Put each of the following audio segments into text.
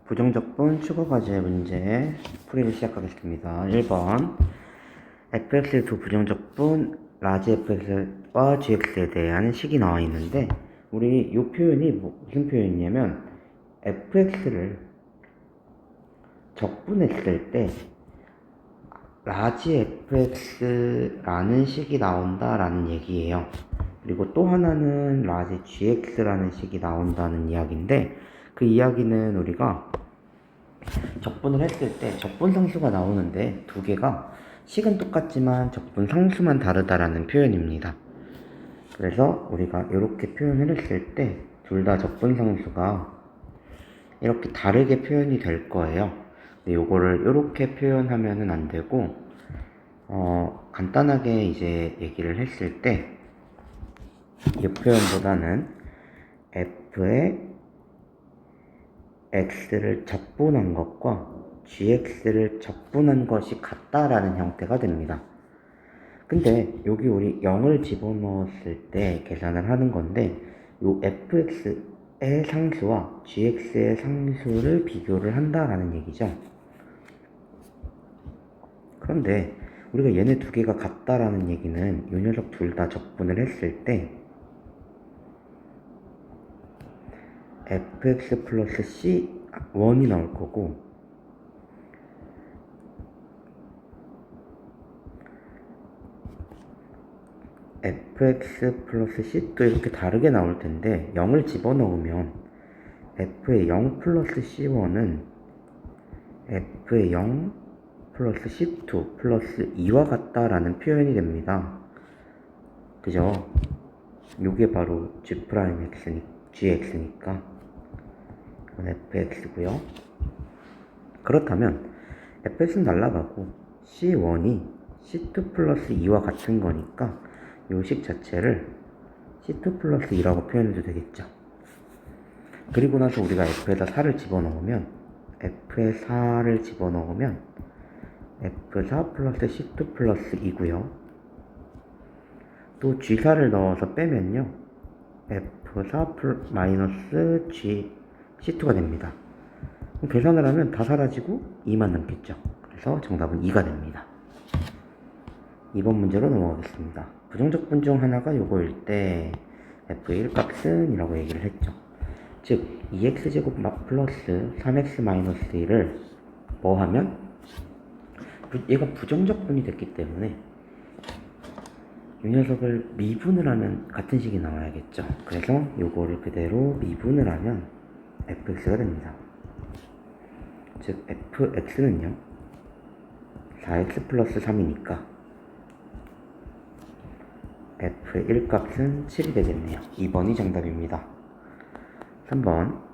부정적분 추가과제 문제 풀이를 시작하겠습니다. 1번 fx의 두 부정적분 라지 fx와 gx에 대한 식이 나와 있는데 우리 이 표현이 무슨 표현이냐면 fx를 적분했을 때 라지 fx라는 식이 나온다라는 얘기예요. 그리고 또 하나는 라지 gx라는 식이 나온다는 이야기인데 그 이야기는 우리가 적분을 했을 때 적분 상수가 나오는데 두 개가 식은 똑같지만 적분 상수만 다르다라는 표현입니다. 그래서 우리가 이렇게 표현을 했을 때 둘 다 적분 상수가 이렇게 다르게 표현이 될 거예요. 근데 요거를 이렇게 표현하면은 안 되고 간단하게 이제 얘기를 했을 때 이 표현보다는 f의 x를 적분한 것과 gx를 적분한 것이 같다라는 형태가 됩니다. 근데 여기 우리 0을 집어넣었을 때 계산을 하는 건데 요 fx의 상수와 gx의 상수를 비교를 한다라는 얘기죠. 그런데 우리가 얘네 두 개가 같다라는 얘기는 이 녀석 둘 다 적분을 했을 때 fx 플러스 c1이 나올 거고 fx 플러스 c도 이렇게 다르게 나올 텐데 0을 집어넣으면 f의 0 플러스 c1은 f의 0 플러스 c2 플러스 2와 같다라는 표현이 됩니다. 그죠? 요게 바로 gx니까 이건 fx고요. 그렇다면 fx는 날라가고 c1이 c2 플러스 2와 같은 거니까 요 식 자체를 c2 플러스 2라고 표현해도 되겠죠. 그리고 나서 우리가 f에다 4를 집어넣으면 f에 4를 집어넣으면 f4 플러스 c2 플러스 2고요. 또 g4를 넣어서 빼면요 f4 마이너스 c2가 됩니다. 그럼 계산을 하면 다 사라지고 2만 남겠죠. 그래서 정답은 2가 됩니다. 2번 문제로 넘어가겠습니다. 부정적분 중 하나가 요거일 때 f의 1값은 이라고 얘기를 했죠. 즉 2x제곱 플러스 3x 마이너스 1을 뭐 하면 얘가 부정적분이 됐기 때문에 이 녀석을 미분을 하면 같은 식이 나와야겠죠. 그래서 요거를 그대로 미분을 하면 fx가 됩니다. 즉 fx는요 4x 플러스 3이니까 f의 1값은 7이 되겠네요. 2번이 정답입니다. 3번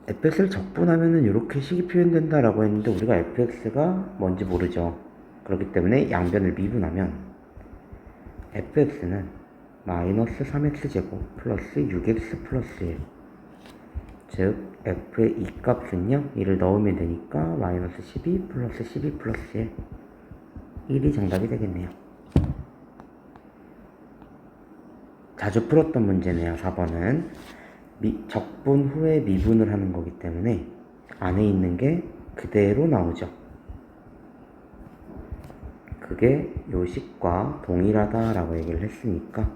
fx를 적분하면은 이렇게 식이 표현된다라고 했는데 우리가 fx가 뭔지 모르죠. 그렇기 때문에 양변을 미분하면 fx는 마이너스 3x제곱 플러스 6x 플러스 1 즉 f의 이 값은요 1을 넣으면 되니까 마이너스 12 플러스 12 플러스 1 1이 정답이 되겠네요. 자주 풀었던 문제네요. 4번은 적분 후에 미분을 하는 거기 때문에 안에 있는 게 그대로 나오죠. 그게 요 식과 동일하다 라고 얘기를 했으니까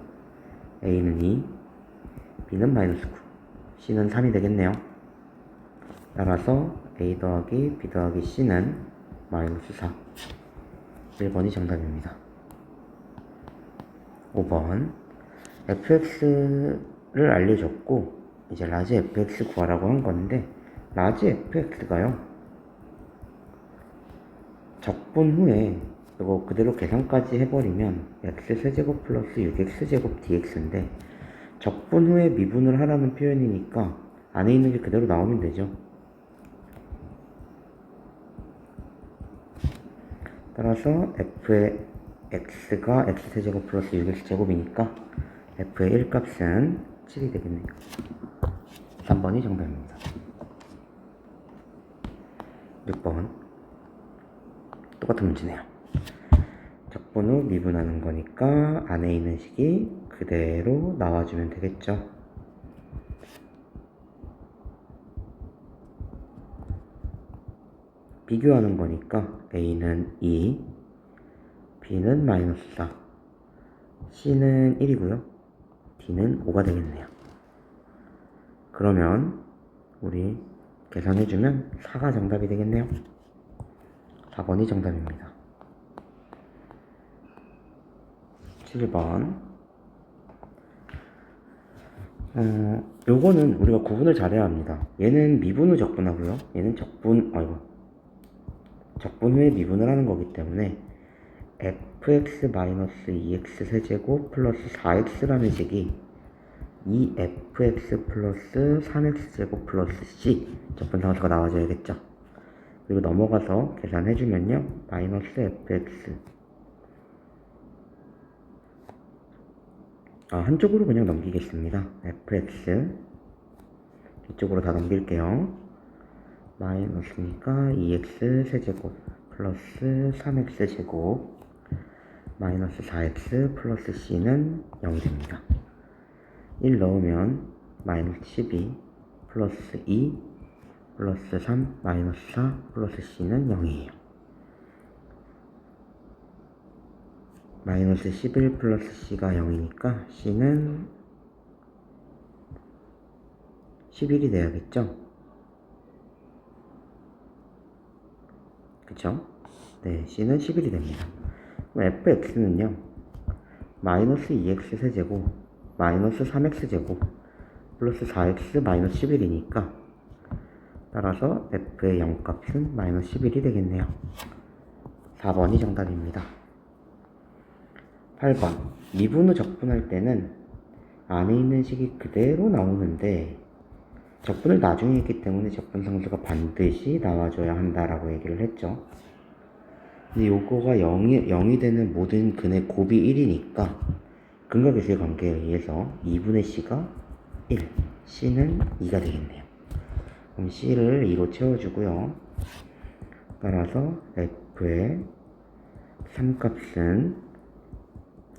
A는 2, B는 마이너스 9, C는 3이 되겠네요. 따라서 A 더하기 B 더하기 C는 마이너스 4. 1번이 정답입니다. 5번 fx를 알려줬고 이제 라지 fx 구하라고 한 건데 라지 fx가요 적분 후에 이거 그대로 계산까지 해버리면 x세제곱 플러스 6x제곱 dx인데 적분 후에 미분을 하라는 표현이니까 안에 있는 게 그대로 나오면 되죠. 따라서 f의 x가 x세제곱 플러스 6x제곱이니까 f의 1값은 7이 되겠네요. 3번이 정답입니다. 6번 똑같은 문제네요. 적분 후 미분하는 거니까 안에 있는 식이 그대로 나와주면 되겠죠. 비교하는 거니까 A는 2, B는 마이너스 4, C는 1이고요. D는 5가 되겠네요. 그러면 우리 계산해주면 4가 정답이 되겠네요. 4번이 정답입니다. 7번. 요거는 우리가 구분을 잘해야 합니다. 얘는 미분 후 적분하고요. 얘는 적분 후에 미분을 하는 거기 때문에 fx-2x 세제곱 플러스 4x라는 식이 2fx 플러스 3x제곱 플러스 c 적분상수가 나와줘야겠죠. 그리고 넘어가서 계산해주면요. 마이너스 fx 한쪽으로 그냥 넘기겠습니다. fx 이쪽으로 다 넘길게요. 마이너스니까 2x 세제곱 플러스 3x 제곱 마이너스 4x 플러스 c는 0이 됩니다. 1 넣으면 마이너스 12 플러스 2 플러스 3 마이너스 4 플러스 c는 0이에요. 마이너스 11 플러스 c가 0이니까 c는 11이 돼야겠죠? 그쵸? 네, c는 11이 됩니다. 그럼 fx는요 마이너스 2x 세제곱 마이너스 3x 제곱 플러스 4x 마이너스 11이니까 따라서 f의 0값은 마이너스 11이 되겠네요. 4번이 정답입니다. 8번. 미분 후 적분할 때는 안에 있는 식이 그대로 나오는데 적분을 나중에 했기 때문에 적분상수가 반드시 나와줘야 한다라고 얘기를 했죠. 근데 요거가 0이 되는 모든 근의 곱이 1이니까 근과 계수의 관계에 의해서 2분의 c가 1, c는 2가 되겠네요. 그럼 c를 2로 채워주고요. 따라서 f의 3값은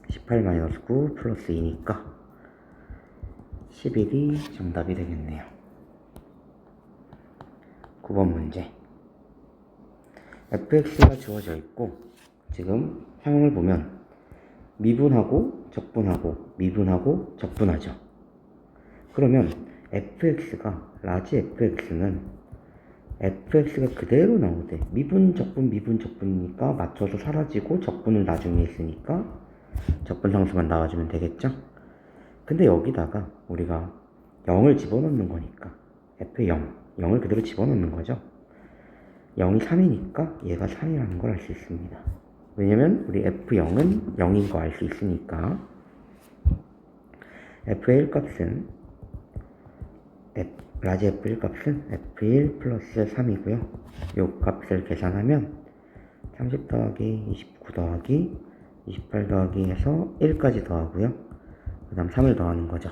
18-9 플러스 2니까 11이 정답이 되겠네요. 9번 문제. fx가 주어져 있고 지금 상황을 보면 미분하고 적분하고 미분하고 적분하죠. 그러면 fx가 라지 fx는 fx가 그대로 나오되 미분 적분이니까 맞춰서 사라지고 적분을 나중에 했으니까 적분상수만 나와주면 되겠죠. 근데 여기다가 우리가 0을 집어넣는 거니까 f0 0을 그대로 집어넣는 거죠. 0이 3이니까 얘가 3이라는 걸 알 수 있습니다. 왜냐면 우리 f0은 0인 거 알 수 있으니까 f의 1값은 라지 f1 값은 f1 플러스 3이고요. 요 값을 계산하면 30 더하기 29 더하기 28 더하기 해서 1까지 더하고요. 그 다음 3을 더하는 거죠.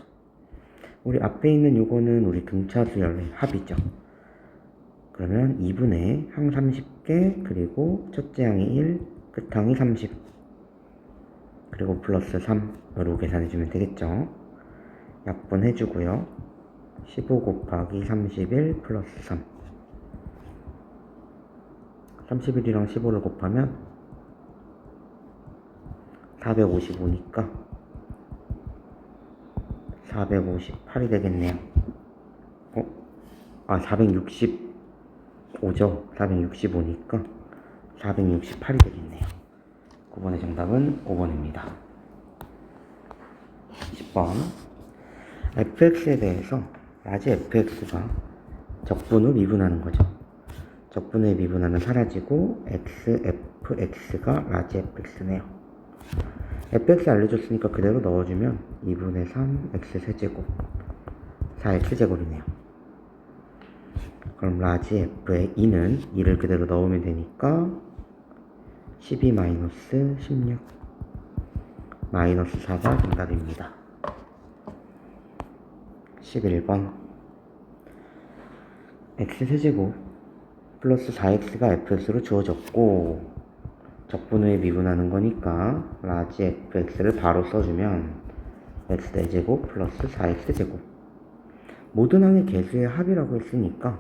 우리 앞에 있는 요거는 우리 등차수열의 합이죠. 그러면 2분의 항 30개 그리고 첫째 항이 1 끝항이 30 그리고 플러스 3으로 계산해주면 되겠죠. 약분해주고요. 15 곱하기 31 플러스 3 31이랑 15를 곱하면 455니까 458이 되겠네요. 465죠. 465니까 468이 되겠네요. 9번의 정답은 5번입니다. 10번. fx에 대해서 라지 fx가 적분 후 미분하는 거죠. 적분 후에 미분하면 사라지고 fx가 라지 fx네요. fx 알려줬으니까 그대로 넣어주면 2분의 3 x 세제곱 4x 제곱이네요. 그럼 라지 f의 2는 2를 그대로 넣으면 되니까 12-16 마이너스 4가 정답입니다. 11번 x세제곱 플러스 4x가 fx로 주어졌고 적분 후에 미분하는 거니까 라지 fx를 바로 써주면 x 4제곱 플러스 4x제곱. 모든 항의 개수의 합이라고 했으니까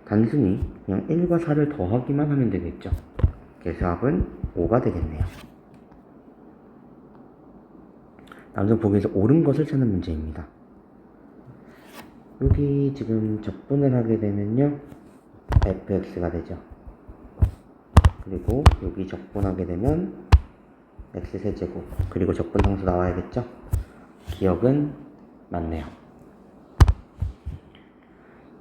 단순히 그냥 1과 4를 더하기만 하면 되겠죠. 개수합은 5가 되겠네요. 다음 보기에서 옳은 것을 찾는 문제입니다. 여기 지금 적분을 하게 되면요 fx가 되죠. 그리고 여기 적분하게 되면 x3제곱, 그리고 적분상수 나와야겠죠. 기억은 맞네요.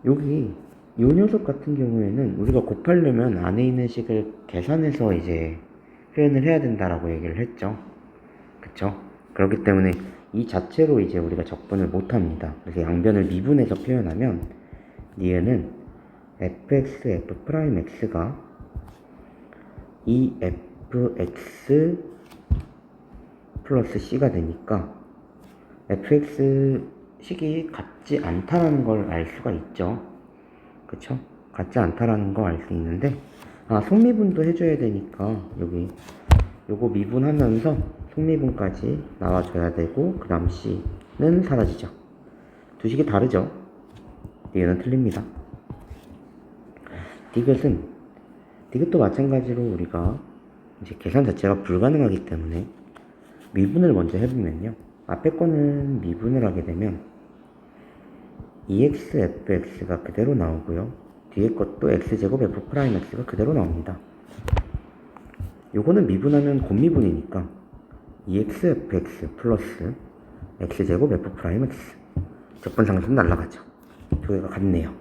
여기 요 녀석 같은 경우에는 우리가 곱하려면 안에 있는 식을 계산해서 이제 표현을 해야 된다라고 얘기를 했죠. 그쵸? 그렇기 때문에 이 자체로 이제 우리가 적분을 못합니다. 그래서 양변을 미분해서 표현하면 니은은 fx, f'x가 이 fx 플러스 c가 되니까 fx 식이 같지 않다라는 걸 알 수가 있죠. 그쵸? 같지 않다라는 거 알 수 있는데, 속미분도 해줘야 되니까 여기 요거 미분하면서 속미분까지 나와줘야 되고, 그 다음 c는 사라지죠. 두 식이 다르죠. 얘는 틀립니다. 디귿도 마찬가지로 우리가 이제 계산 자체가 불가능하기 때문에 미분을 먼저 해보면요, 앞에 거는 미분을 하게 되면 fx가 그대로 나오고요, 뒤에 것도 x제곱 f'x가 그대로 나옵니다. 요거는 미분하면 곱미분이니까 fx 플러스 x제곱 f'x, 적분상수는 날라가죠. 두 개가 같네요.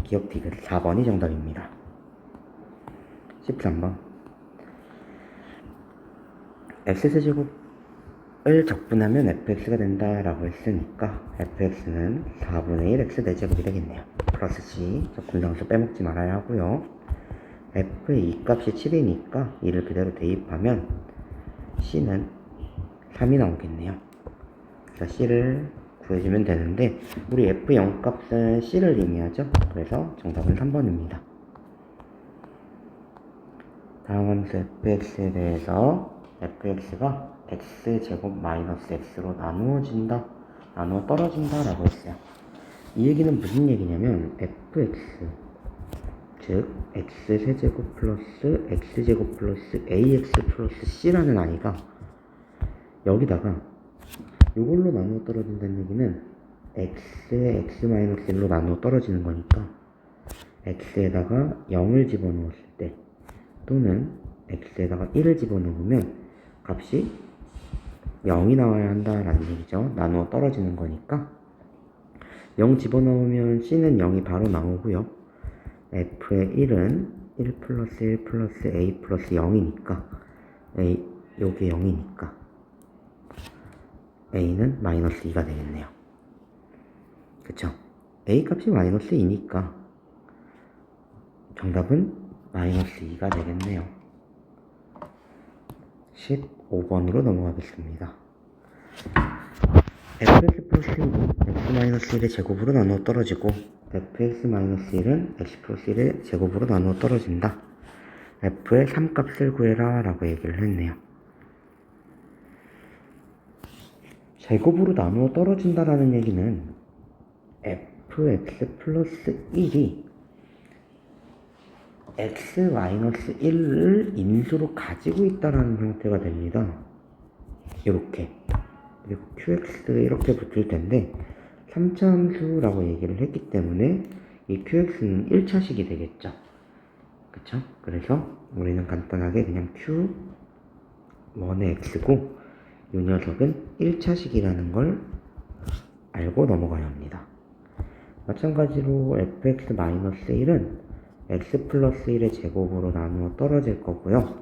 기억 디귿 4번이 정답입니다. 13번 x세제곱을 적분하면 fx가 된다라고 했으니까 fx는 4분의 1 x 4제곱이 되겠네요. 플러스 c, 적분상수 빼먹지 말아야 하고요. f의 이 값이 7이니까 이를 그대로 대입하면 c는 3이 나오겠네요. 그래서 c를 구해주면 되는데, 우리 f 0값은 c를 의미하죠. 그래서 정답은 3번입니다. 다음 함수 fx에 대해서 fx가 x제곱 마이너스 x로 나누어진다, 나누어 떨어진다 라고 했어요. 이 얘기는 무슨 얘기냐면 fx, 즉 x세제곱 플러스 x제곱 플러스 ax 플러스 c라는 아이가 여기다가 이걸로 나누어 떨어진다는 얘기는 x에 x-1로 나누어 떨어지는 거니까 x에다가 0을 집어넣었을 때, 또는 x에다가 1을 집어넣으면 값이 0이 나와야 한다라는 얘기죠. 나누어 떨어지는 거니까 0 집어넣으면 c는 0이 바로 나오고요. f의 1은 1 플러스 1 플러스 a 플러스 0이니까 요게 0이니까 a는 마이너스 2가 되겠네요. 그쵸? a 값이 마이너스 2니까 정답은 마이너스 2가 되겠네요. 15번으로 넘어가겠습니다. fx 플러스 1은 x-1의 제곱으로 나누어 떨어지고 fx-1은 x 플러스 1의 제곱으로 나누어 떨어진다. f의 3값을 구해라 라고 얘기를 했네요. 제곱으로 나누어 떨어진다라는 얘기는 fx 플러스 1이 x-1을 인수로 가지고 있다라는 형태가 됩니다. 이렇게. 그리고 qx 이렇게 붙을 텐데 3차 함수라고 얘기를 했기 때문에 이 qx는 1차식이 되겠죠. 그쵸? 그래서 우리는 간단하게 그냥 q1의 x고 이 녀석은 1차식이라는 걸 알고 넘어가야 합니다. 마찬가지로 fx-1은 x 플러스 1의 제곱으로 나누어 떨어질 거고요.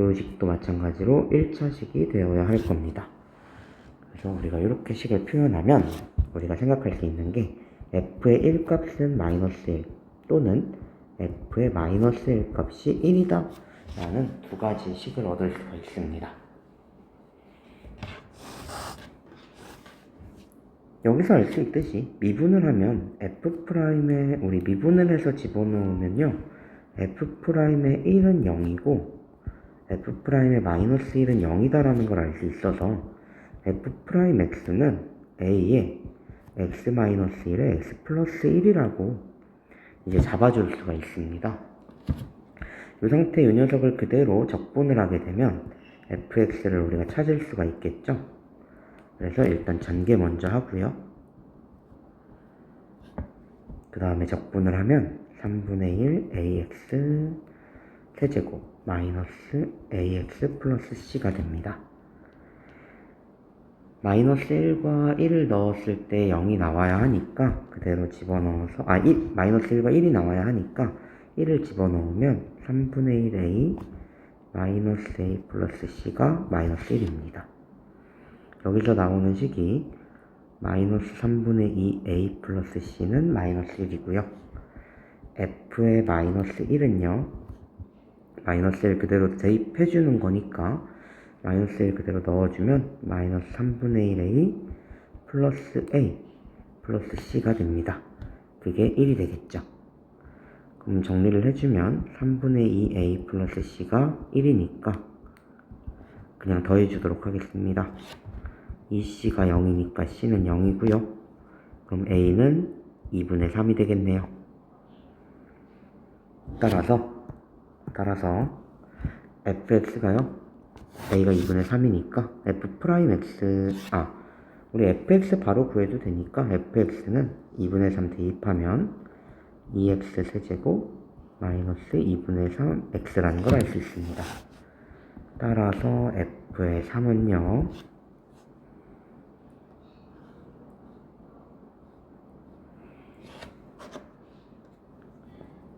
이 식도 마찬가지로 1차식이 되어야 할 겁니다. 그래서 우리가 이렇게 식을 표현하면 우리가 생각할 수 있는 게 f의 1값은 마이너스 1 또는 f의 마이너스 1값이 1이다 라는 두 가지 식을 얻을 수가 있습니다. 여기서 알 수 있듯이 미분을 하면 f'에 우리 미분을 해서 집어넣으면요, f'의 1은 0이고 f'의 마이너스 1은 0이다라는 걸 알 수 있어서 f'x는 a의 x-1의 x 플러스 1이라고 이제 잡아줄 수가 있습니다. 이 상태 이 녀석을 그대로 적분을 하게 되면 fx를 우리가 찾을 수가 있겠죠. 그래서 일단 전개 먼저 하고요. 그 다음에 적분을 하면 3분의 1 ax 세제곱 마이너스 ax 플러스 c가 됩니다. 마이너스 1과 1을 넣었을 때 0이 나와야 하니까 그대로 집어넣어서 마이너스 1과 1이 나와야 하니까 1을 집어넣으면 3분의 1a 마이너스 a 플러스 c가 마이너스 1입니다. 여기서 나오는 식이 마이너스 3분의 2a 플러스 c는 마이너스 1이고요. f의 마이너스 1은요. 마이너스 1 그대로 대입해주는 거니까 마이너스 1 그대로 넣어주면 마이너스 3분의 1a 플러스 a 플러스 c가 됩니다. 그게 1이 되겠죠. 그럼 정리를 해주면 3분의 2a 플러스 c가 1이니까 그냥 더해주도록 하겠습니다. 2c가 0이니까 c는 0이고요. 그럼 a는 2분의 3이 되겠네요. 따라서 fx가요. a가 2분의 3이니까 우리 fx 바로 구해도 되니까 fx는 2분의 3 대입하면 2x 세제곱 마이너스 2분의 3 x라는 걸 알 수 있습니다. 따라서 f의 3은요.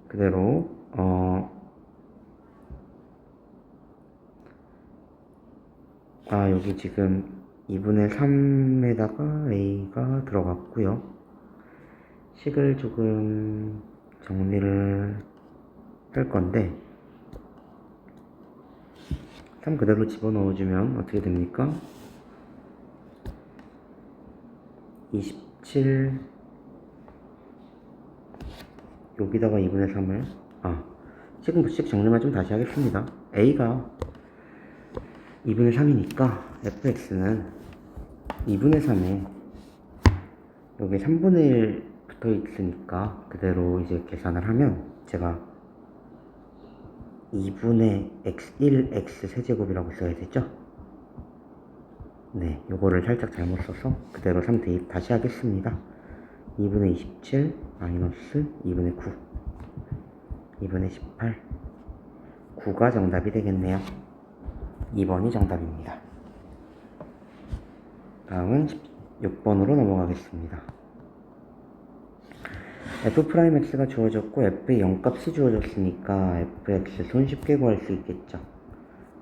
그대로 여기 지금 2분의 3에다가 a가 들어갔고요. 식을 조금 정리를 할 건데 3 그대로 집어넣어주면 어떻게 됩니까? 27 여기다가 2분의 3을 식 정리만 좀 다시 하겠습니다. a가 2분의 3이니까 fx는 2분의 3에 여기 3분의 1 붙어 있으니까 그대로 이제 계산을 하면 제가 2분의 x1x 세제곱이라고 써야 되죠? 네, 요거를 살짝 잘못 써서 그대로 3 대입 다시 하겠습니다. 2분의 27 마이너스 2분의 9 2분의 18 9가 정답이 되겠네요. 2번이 정답입니다. 다음은 6번으로 넘어가겠습니다. f'x가 주어졌고 f의 0값이 주어졌으니까 fx 손쉽게 구할 수 있겠죠.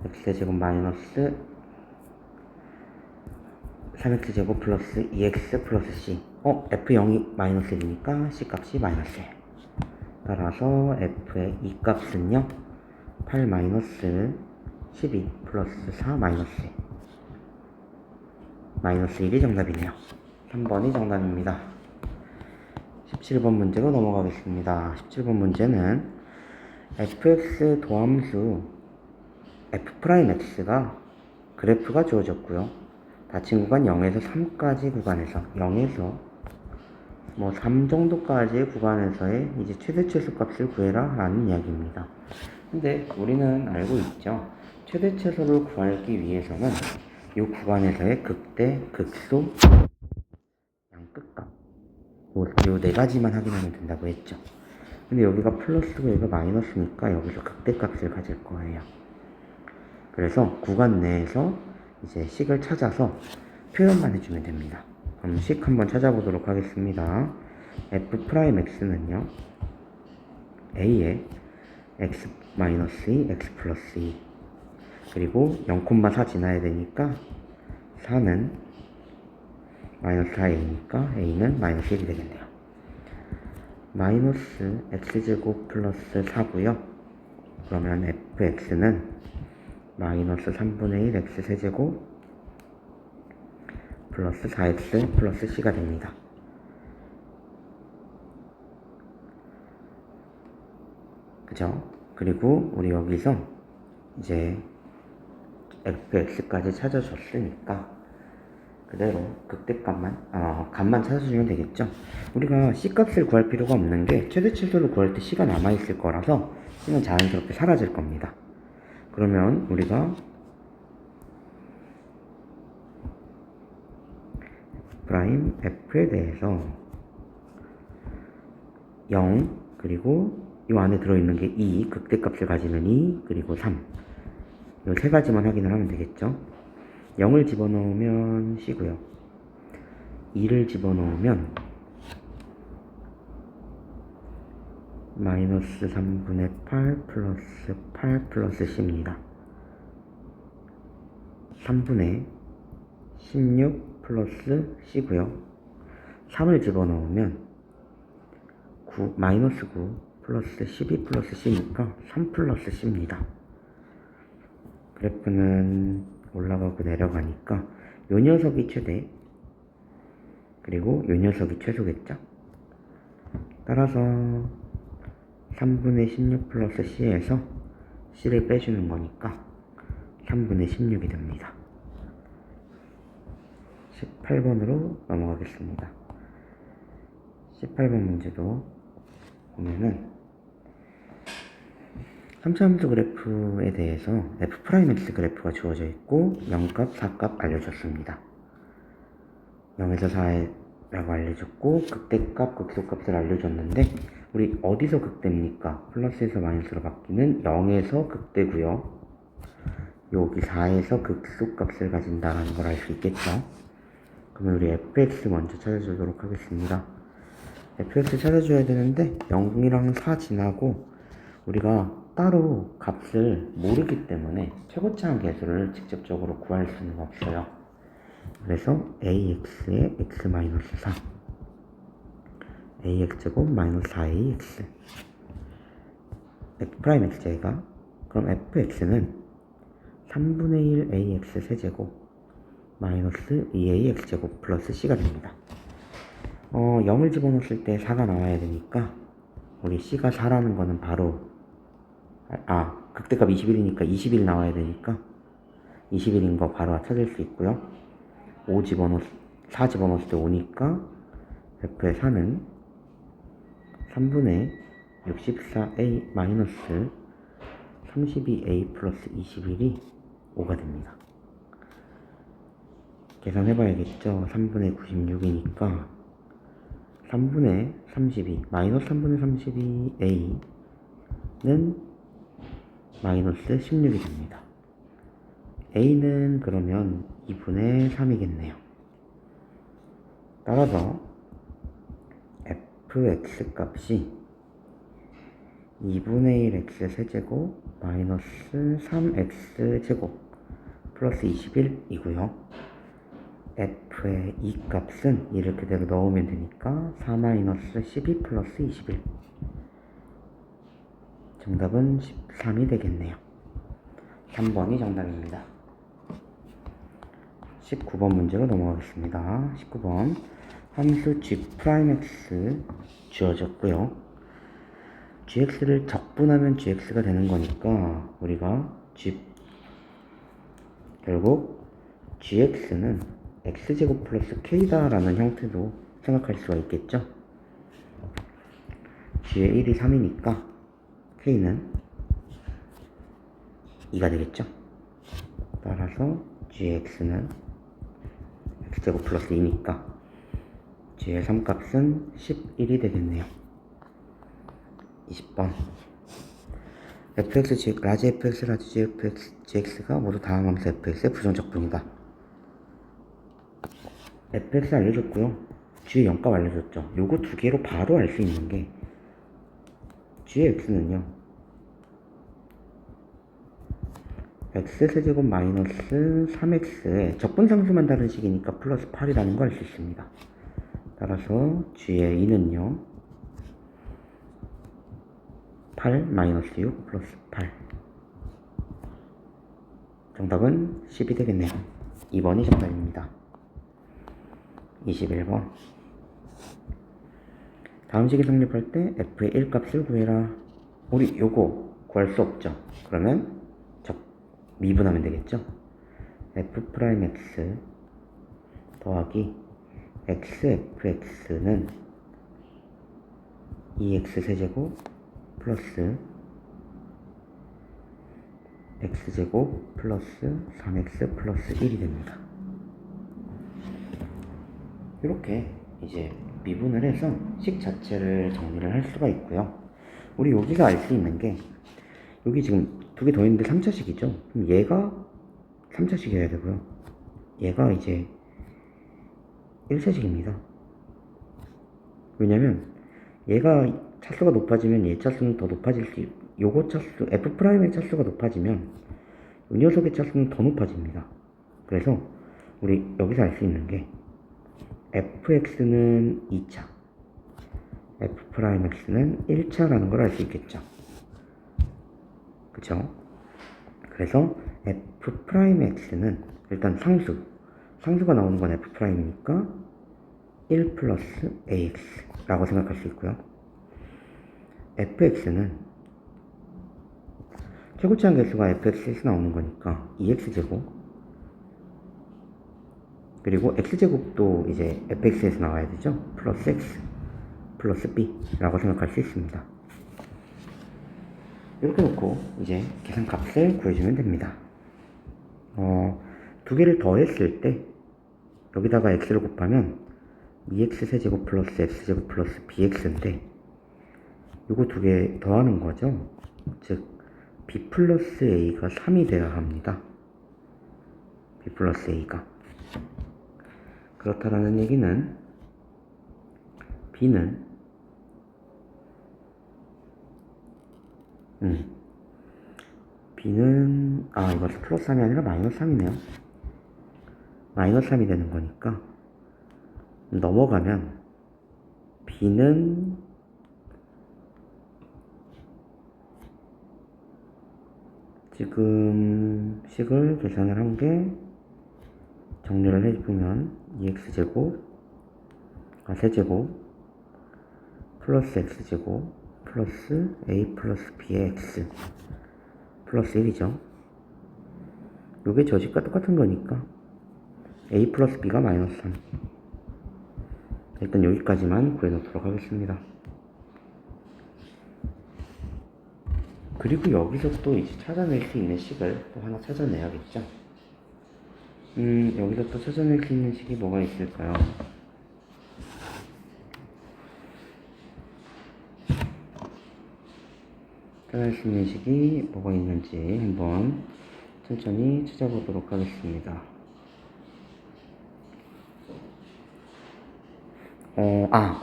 x제곱 마이너스 3x제곱 플러스 2x 플러스 c f0이 마이너스 1이니까 c값이 마이너스 1. 따라서 f의 2값은요 8 마이너스 12 플러스 4 마이너스 1 마이너스 1이 정답이네요. 3번이 정답입니다. 17번 문제로 넘어가겠습니다. 17번 문제는 fx 도함수 f'x가 그래프가 주어졌고요. 닫힌 구간 0에서 3까지 구간에서 0에서 3 정도까지의 구간에서의 이제 최대 최소값을 구해라 라는 이야기입니다. 근데 우리는 알고 있죠. 최대 최소를 구하기 위해서는 이 구간에서의 극대, 극소, 양끝값 요 네 가지만 확인하면 된다고 했죠. 근데 여기가 플러스고 여기가 마이너스니까 여기서 극대값을 가질 거예요. 그래서 구간 내에서 이제 식을 찾아서 표현만 해주면 됩니다. 그럼 식 한번 찾아보도록 하겠습니다. f'x는요 a에 x-2, x 플러스 2 그리고 0,4 지나야 되니까 4는 마이너스 4a니까 a는 마이너스 1이 되겠네요. 마이너스 x제곱 플러스 4고요. 그러면 fx는 마이너스 3분의 1 x 세제곱 플러스 4x 플러스 c가 됩니다. 그죠? 그리고 우리 여기서 이제 fx까지 찾아줬으니까 그대로 값만 찾아주면 되겠죠. 우리가 c값을 구할 필요가 없는 게 최대치수를 구할 때 c가 남아있을 거라서 c는 자연스럽게 사라질 겁니다. 그러면 우리가 프라임 f에 대해서 0 그리고 이 안에 들어있는 게 2, 극대값을 가지는 2 그리고 3, 이 세 가지만 확인을 하면 되겠죠. 0을 집어넣으면 c고요. 2를 집어넣으면 마이너스 3분의 8 플러스 8 플러스 c입니다. 3분의 16 플러스 c고요. 3을 집어넣으면 마이너스 9 플러스 12 플러스 c니까 3 플러스 c입니다. 그래프는 올라가고 내려가니까 요 녀석이 최대 그리고 요 녀석이 최소겠죠. 따라서 3분의 16 플러스 c에서 c를 빼주는 거니까 3분의 16이 됩니다. 18번으로 넘어가겠습니다. 18번 문제도 보면은 3차함수 그래프에 대해서 f'x 그래프가 주어져 있고 0값, 4값 알려줬습니다. 0에서 4라고 알려줬고 극대값, 극소값을 알려줬는데 우리 어디서 극대입니까? 플러스에서 마이너스로 바뀌는 0에서 극대고요. 여기 4에서 극소값을 가진다는 걸 알 수 있겠죠? 그러면 우리 fx 먼저 찾아주도록 하겠습니다. fx 찾아줘야 되는데 0이랑 4 지나고 우리가 따로 값을 모르기 때문에 최고차항 계수를 직접적으로 구할 수는 없어요. 그래서 ax의 x-4 ax제곱 마이너스 4ax f'xj가 그럼 fx는 3분의 1 ax 세제곱 마이너스 2ax제곱 플러스 c가 됩니다. 0을 집어넣었을 때 4가 나와야 되니까 우리 c가 4라는 거는 바로 극대값 21이니까 21 나와야 되니까 21인 거 바로 찾을 수 있고요. 4 집어넣었을 때 5니까 f의 4는 3분의 64a 마이너스 32a 플러스 21이 5가 됩니다. 계산해봐야겠죠. 3분의 96이니까 3분의 32 마이너스 3분의 32a는 마이너스 16이 됩니다. a는 그러면 2분의 3이겠네요. 따라서 fx 값이 2분의 1 x 세제곱 마이너스 3x 제곱 플러스 21이고요. f의 이 값은 이를 그대로 넣으면 되니까 4 마이너스 12 플러스 21, 정답은 13이 되겠네요. 3번이 정답입니다. 19번 문제로 넘어가겠습니다. 19번 함수 g'x 주어졌고요. gx를 적분하면 gx가 되는 거니까 우리가 결국 gx는 x제곱 플러스 k다 라는 형태도 생각할 수가 있겠죠. g의 1이 3이니까 k는 2가 되겠죠. 따라서 gx는 x제곱 플러스 2니까 g의 3값은 11이 되겠네요. 20번 fx, 라지 fx, 라지 gx가 모두 다음 함수 fx의 부정적분이다. fx 알려줬고요. g의 0값 알려줬죠. 요거 두 개로 바로 알 수 있는 게 g의 x는요 x세제곱 마이너스 3x의 적분상수만 다른 식이니까 플러스 8이라는 걸 알 수 있습니다. 따라서 g의 2는요 8 마이너스 6 플러스 8, 정답은 10이 되겠네요. 2번이 정답입니다. 21번 다음 식이 성립할 때 f의 1값을 구해라. 우리 요거 구할 수 없죠. 그러면 미분하면 되겠죠. f'x 더하기 xfx는 2x 세제곱 플러스 x제곱 플러스 3x 플러스 1이 됩니다. 이렇게 이제 미분을 해서 식 자체를 정리를 할 수가 있고요. 우리 여기서 알 수 있는 게 여기 지금 두 개 더 있는데 3차식이죠. 그럼 얘가 3차식이어야 되고요. 얘가 이제 1차식입니다. 왜냐면 얘가 차수가 높아지면 얘 차수는 더 높아질 수 있고 요거 차수 F'의 차수가 높아지면 이 녀석의 차수는 더 높아집니다. 그래서 우리 여기서 알 수 있는 게 fx는 2차 f'x는 1차라는 걸 알 수 있겠죠. 그쵸? 그래서 f'x는 일단 상수가 나오는 건 f'이니까 1 플러스 ax 라고 생각할 수 있고요. fx는 최고치한 개수가 fx에서 나오는 거니까 2x제곱 그리고 x제곱도 이제 fx에서 나와야 되죠. 플러스 x 플러스 b 라고 생각할 수 있습니다. 이렇게 놓고 이제 계산값을 구해주면 됩니다. 두 개를 더했을 때 여기다가 x를 곱하면 2x 세제곱 플러스 x제곱 플러스 bx인데 요거 두 개 더하는 거죠. 즉 b 플러스 a가 3이 되어야 합니다. b 플러스 a가 그렇다라는 얘기는 b는 b는 이거 플러스 3이 아니라 마이너스 3이네요. 마이너스 3이 되는 거니까 넘어가면 b는 지금 식을 계산을 한 게 정리를 해보면 2x제곱 세제곱 플러스 x제곱 플러스 a 플러스 b의 x 플러스 1이죠. 요게 저식과 똑같은 거니까 a 플러스 b가 마이너스 3. 일단 여기까지만 구해놓도록 하겠습니다. 그리고 여기서 또 이제 찾아낼 수 있는 식을 또 하나 찾아내야겠죠. 여기서 또 찾아낼 수 있는 식이 뭐가 있을까요? 찾아낼 수 있는 식이 뭐가 있는지 한번 천천히 찾아보도록 하겠습니다.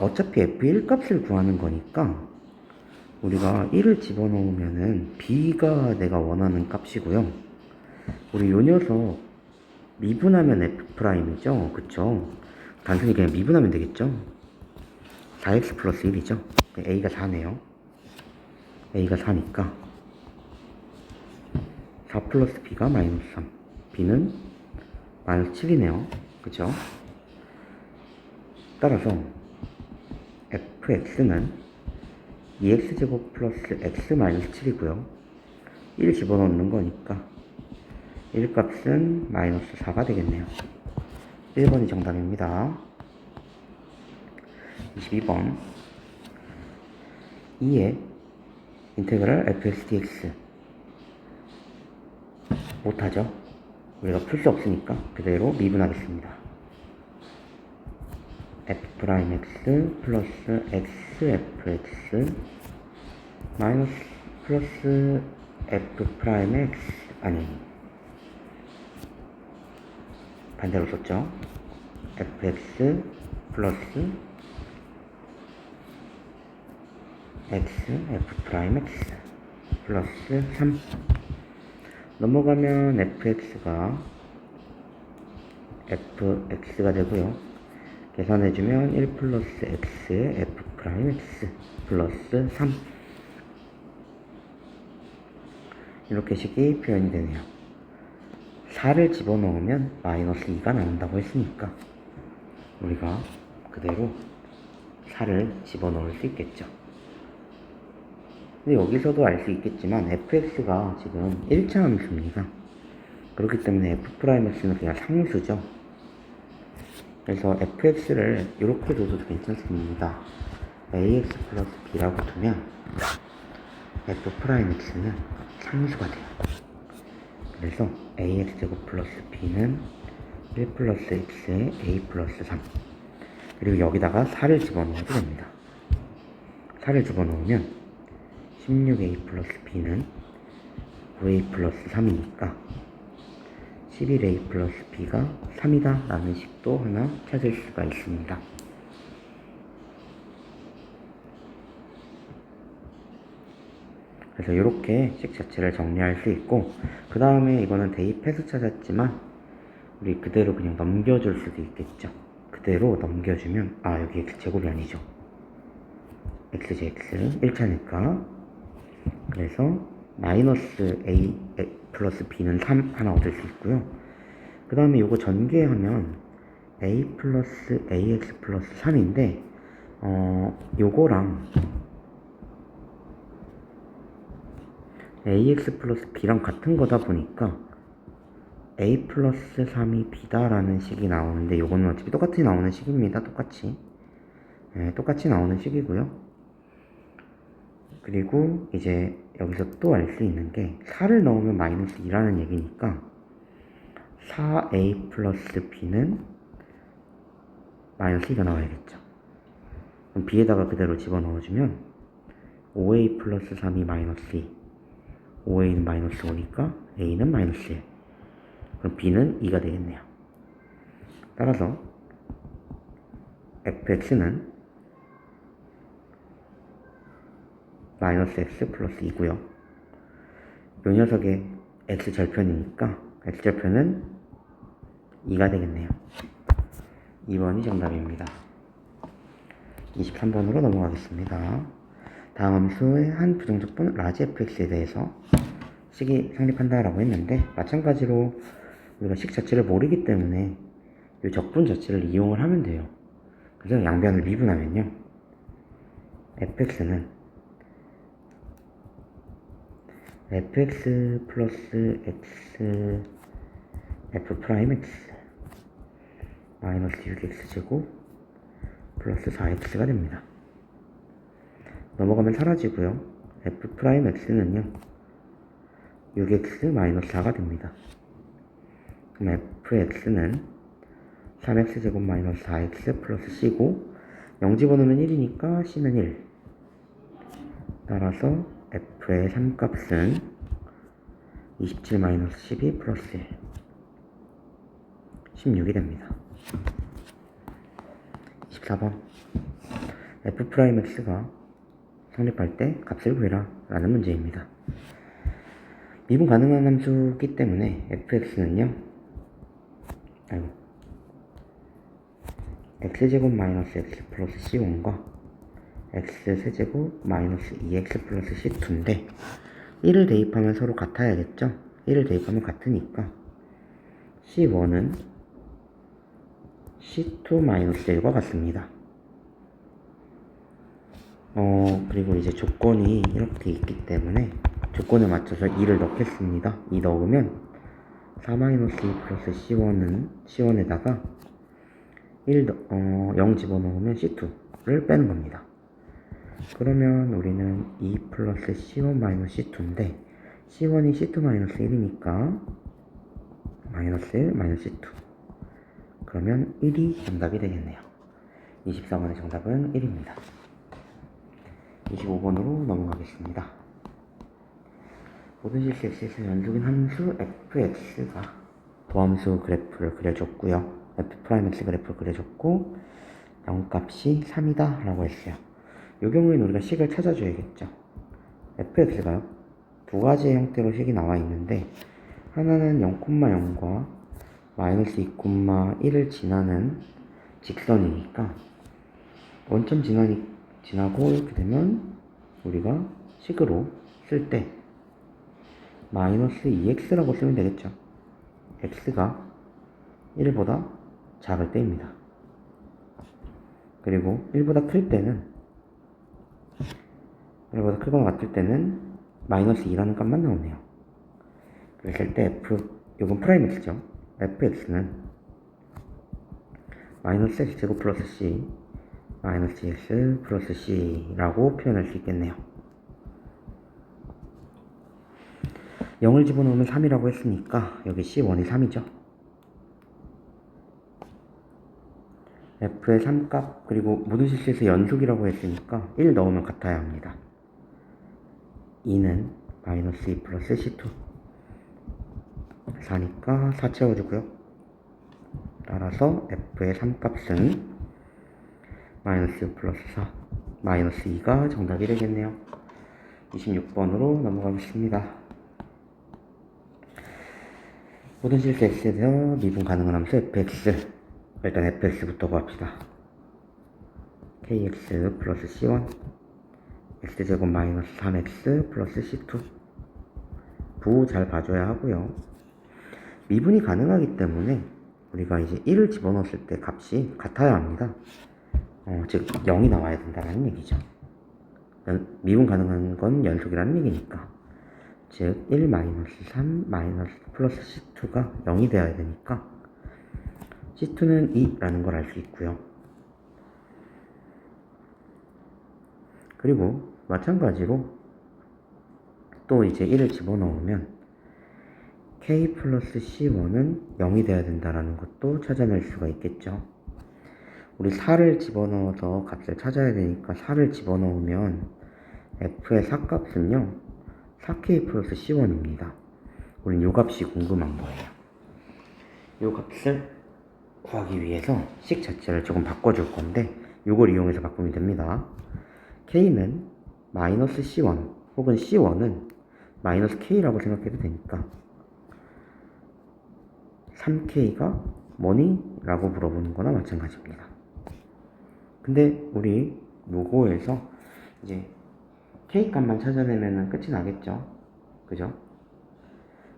어차피 f1 값을 구하는 거니까 우리가 1을 집어넣으면은 b가 내가 원하는 값이고요. 우리 요 녀석 미분하면 f'이죠. 그쵸? 단순히 그냥 미분하면 되겠죠? 4x 플러스 1이죠. a가 4네요. a가 4니까 4 플러스 b가 마이너스 3 b는 마이너스 7이네요. 그쵸? 따라서 fx는 2x제곱 플러스 x 마이너스 7이고요 1 집어넣는 거니까 1값은 마이너스 4가 되겠네요. 1번이 정답입니다. 22번 2의 인테그랄 fx dx 못하죠? 우리가 풀 수 없으니까 그대로 미분하겠습니다. f'x 플러스 xfx 마이너스 플러스 f'x 반대로 썼죠. fx 플러스 x f'x 플러스 3 넘어가면 fx가 되고요. 계산해주면 1 플러스 x의 f'x 플러스 3 이렇게 식이 표현이 되네요. 4를 집어넣으면 마이너스 2가 나온다고 했으니까 우리가 그대로 4를 집어넣을 수 있겠죠. 근데 여기서도 알 수 있겠지만 fx가 지금 1차 함수입니다. 그렇기 때문에 f'x는 그냥 상수죠. 그래서 fx를 이렇게 둬도 괜찮습니다. ax 플러스 b라고 두면 f'x는 상수가 돼요. 그래서 ax제곱 플러스 b는 1 플러스 x에 a 플러스 3. 그리고 여기다가 4를 집어넣어도 됩니다. 4를 집어넣으면 16a 플러스 b는 9a 플러스 3이니까 11a 플러스 b가 3이다 라는 식도 하나 찾을 수가 있습니다. 그래서 이렇게 식 자체를 정리할 수 있고, 그 다음에 이거는 대입해서 찾았지만 우리 그대로 그냥 넘겨줄 수도 있겠죠. 그대로 넘겨주면 여기 x제곱이 아니죠. x제x 1차니까 그래서 마이너스 a 플러스 b는 3 하나 얻을 수 있고요. 그 다음에 이거 전개하면 a 플러스 ax 플러스 3인데 요거랑 ax 플러스 b랑 같은 거다 보니까 a 플러스 3이 b다 라는 식이 나오는데, 요거는 어차피 똑같이 나오는 식입니다. 똑같이 나오는 식이고요. 그리고 이제 여기서 또 알 수 있는 게 4를 넣으면 마이너스 2라는 얘기니까 4a 플러스 b는 마이너스 2가 나와야겠죠. 그럼 b에다가 그대로 집어넣어주면 5a 플러스 3이 마이너스 2, 5a는 마이너스 5니까 a는 마이너스 1. 그럼 b는 2가 되겠네요. 따라서 fx는 마이너스 x 플러스 2고요. 요 녀석의 x절편이니까 x절편은 2가 되겠네요. 2번이 정답입니다. 23번으로 넘어가겠습니다. 다음 함수의 한 부정적분 라지 fx에 대해서 식이 성립한다라고 했는데, 마찬가지로 우리가 식 자체를 모르기 때문에 이 적분 자체를 이용을 하면 돼요. 그래서 양변을 미분하면요, fx는 fx 플러스 x f 프라임 x 마이너스 6x제곱 플러스 4x가 됩니다. 넘어가면 사라지고요. f 프라임 x는요 6x 마이너스 4가 됩니다. 그럼 fx는 3x제곱 마이너스 4x 플러스 c고, 0 집어넣으면 1이니까 c는 1. 따라서 f의 3값은 27 마이너스 12 플러스 1, 16이 됩니다. 24번 f'x가 성립할 때 값을 구해라 라는 문제입니다. 미분 가능한 함수이기 때문에 fx는요 x제곱 마이너스 x 플러스 c1과 x세제곱 마이너스 2x 플러스 c2인데 1을 대입하면 서로 같아야겠죠? 1을 대입하면 같으니까 c1은 c2 마이너스 1과 같습니다. 그리고 이제 조건이 이렇게 있기 때문에 조건에 맞춰서 2를 넣겠습니다. 2 넣으면 4 마이너스 2 플러스 c1에다가 0 집어넣으면 c2를 빼는 겁니다. 그러면 우리는 2 플러스 c1 마이너스 c2인데 c1이 c2 마이너스 1이니까 마이너스 1 마이너스 c2, 그러면 1이 정답이 되겠네요. 24번의 정답은 1입니다. 25번으로 넘어가겠습니다. 모든 실수 x에서 연속인 함수 fx가 도함수 그래프를 그려줬고요. f'x 그래프를 그려줬고 0값이 3이다 라고 했어요. 이 경우에는 우리가 식을 찾아줘야겠죠. fx가요 두 가지의 형태로 식이 나와 있는데, 하나는 0,0과 마이너스 2,1을 지나는 직선이니까 원점 지나고 이렇게 되면 우리가 식으로 쓸 때 마이너스 2x라고 쓰면 되겠죠. x가 1보다 작을 때입니다. 그리고 1보다 클 때는, 1보다 크거나 같을 때는 마이너스 2라는 값만 나오네요. 그랬을 때 요건 프라임 x죠. fx는 마이너스 x제곱 플러스 c 마이너스 x 플러스 c라고 표현할 수 있겠네요. 0을 집어넣으면 3이라고 했으니까 여기 c1이 3이죠. f의 3값 그리고 모든 실수에서 연속이라고 했으니까 1 넣으면 같아야 합니다. 2는 마이너스 2 플러스 c2 4니까 4 채워주고요. 따라서 f의 3값은 마이너스 6 플러스 4 마이너스 2가 정답이 되겠네요. 26번으로 넘어가겠습니다. 모든 실수 x에 대해 미분 가능한 함수 fx 일단 fx부터 구합시다. kx 플러스 c1 x제곱 마이너스 3x 플러스 c2 부 잘 봐줘야 하고요. 미분이 가능하기 때문에 우리가 이제 1을 집어넣었을 때 값이 같아야 합니다. 즉 0이 나와야 된다는 얘기죠. 미분 가능한 건 연속이라는 얘기니까 즉 1 마이너스 3 마이너스 플러스 c2가 0이 되어야 되니까 c2는 2라는 걸 알 수 있고요. 그리고 마찬가지로 또 이제 1을 집어넣으면 k 플러스 c1은 0이 되어야 된다는 것도 찾아낼 수가 있겠죠. 우리 4를 집어넣어서 값을 찾아야 되니까 4를 집어넣으면 f의 4값은요 4k 플러스 c1입니다. 우린 요 값이 궁금한 거예요. 요 값을 구하기 위해서 식 자체를 조금 바꿔줄 건데 요걸 이용해서 바꾸면 됩니다. k는 마이너스 c1 혹은 c1은 마이너스 k라고 생각해도 되니까 3k가 뭐니? 라고 물어보는 거나 마찬가지입니다. 근데 우리 요거에서 이제 k 값만 찾아내면 끝이 나겠죠. 그죠?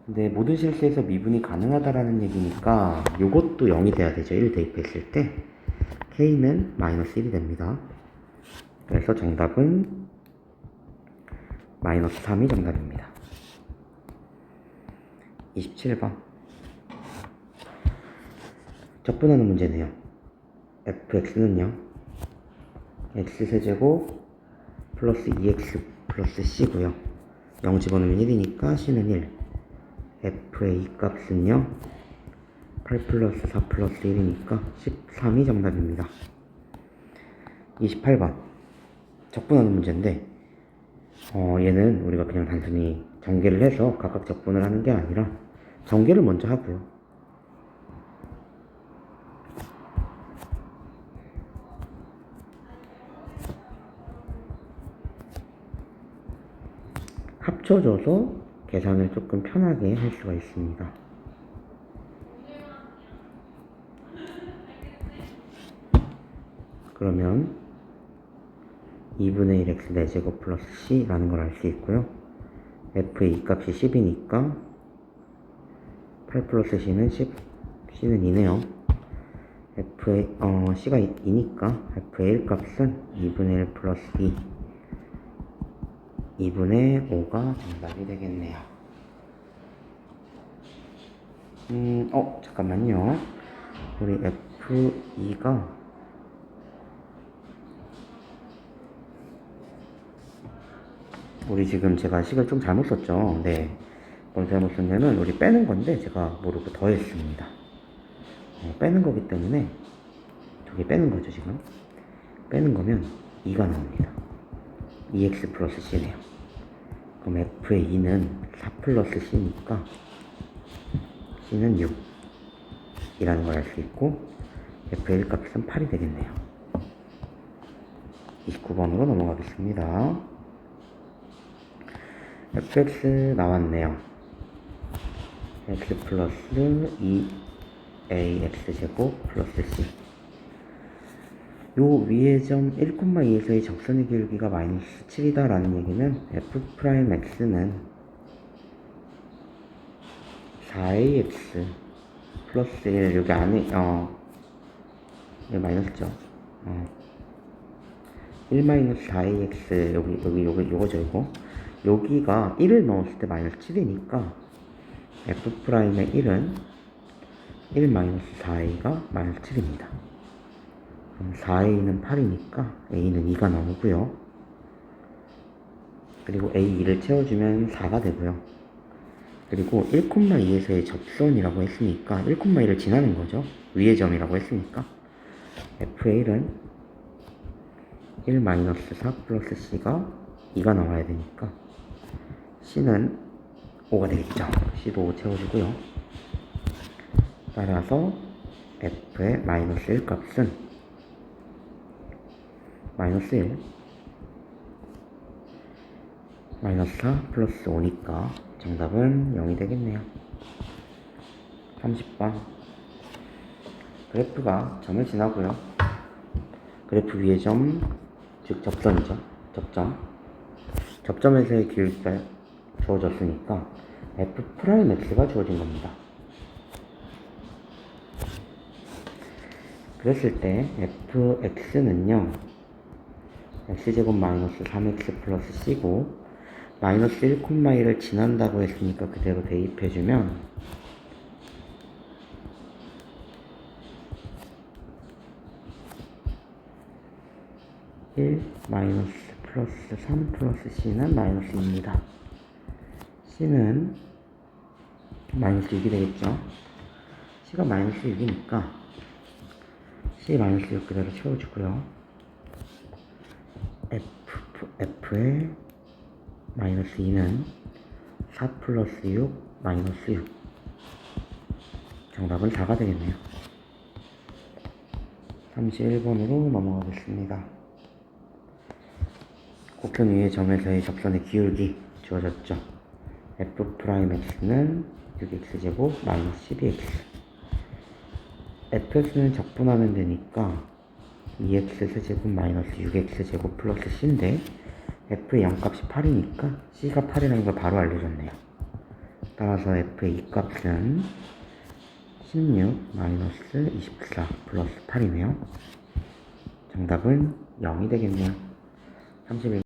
근데 모든 실수에서 미분이 가능하다라는 얘기니까 요것도 0이 돼야 되죠. 1 대입했을 때 k는 마이너스 1이 됩니다. 그래서 정답은 마이너스 3이 정답입니다. 27번 적분하는 문제네요. fx는요 x세제곱 플러스 2x 플러스 c고요 0 집어넣으면 1이니까 c는 1 f의 이 값은요 8 플러스 4 플러스 1이니까 13이 정답입니다. 28번 적분하는 문제인데 얘는 우리가 그냥 단순히 전개를 해서 각각 적분을 하는 게 아니라 전개를 먼저 하고요. 합쳐져서 계산을 조금 편하게 할 수가 있습니다. 그러면 2분의 1 x 4제곱 플러스 c라는 걸 알 수 있고요. f의 이 값이 10이니까 8 플러스 c는 10, c는 2네요. f의 c가 2니까 f의 1 값은 2분의 1 플러스 2분의 5가 정답이 되겠네요. 잠깐만요. 우리 F2가 우리 지금 제가 식을 좀 잘못 썼죠. 네. 뭔 잘못 썼냐면 우리 빼는 건데 제가 모르고 더했습니다. 빼는 거기 때문에 두 개 빼는 거죠 지금. 빼는 거면 2가 나옵니다. 2x 플러스 c네요. 그럼 f의 2는 4 플러스 c니까 c는 6 이라는 걸 알 수 있고 f의 1 값은 8이 되겠네요. 29번으로 넘어가겠습니다. fx 나왔네요. x 플러스 2ax 제곱 플러스 c 요 위의 점 1,2에서의 적선의 기울기가 마이너스 7이다 라는 얘기는 f'x는 4ax 플러스 1 여기 안에 여기 마이너스죠. 1 마이너스 4ax 요거죠 이거. 여기가 1을 넣었을 때 마이너스 7이니까 F'의 1은 1-4a가 마이너스 7입니다. 그럼 4a는 8이니까 a는 2가 나오고요. 그리고 a2를 채워주면 4가 되고요. 그리고 1,2에서의 접선이라고 했으니까 1,2를 지나는 거죠. 위의 점이라고 했으니까 f의 1은 1-4 플러스 c가 2가 나와야 되니까 c는 5가 되겠죠. c도 5 채워주고요. 따라서 f의 마이너스 1 값은 마이너스 1 마이너스 4 플러스 5니까 정답은 0이 되겠네요. 30번 그래프가 점을 지나고요. 그래프 위의 점, 즉 접선이죠. 접점에서의 기울기가 주어졌으니까 f'x가 주어진 겁니다. 그랬을 때 fx는요 x제곱 마이너스 3x 플러스 c고 마이너스 1,2를 지난다고 했으니까 그대로 대입해주면 1 마이너스 플러스 3 플러스 c는 마이너스 2입니다. c는 마이너스 6이 되겠죠. c가 마이너스 6이니까 c 마이너스 6 그대로 채워주고요. f의 마이너스 2는 4 플러스 6 마이너스 6 정답은 4가 되겠네요. 31번으로 넘어가겠습니다. 곡선 위의 점에서의 접선의 기울기 주어졌죠. f'x는 6x제곱 마이너스 12x fx는 적분하면 되니까 2x 제곱 마이너스 6x 제곱 플러스 c인데 f의 0값이 8이니까 c가 8이라는 걸 바로 알려줬네요. 따라서 f의 2값은 16 마이너스 24 플러스 8이네요. 정답은 0이 되겠네요. 31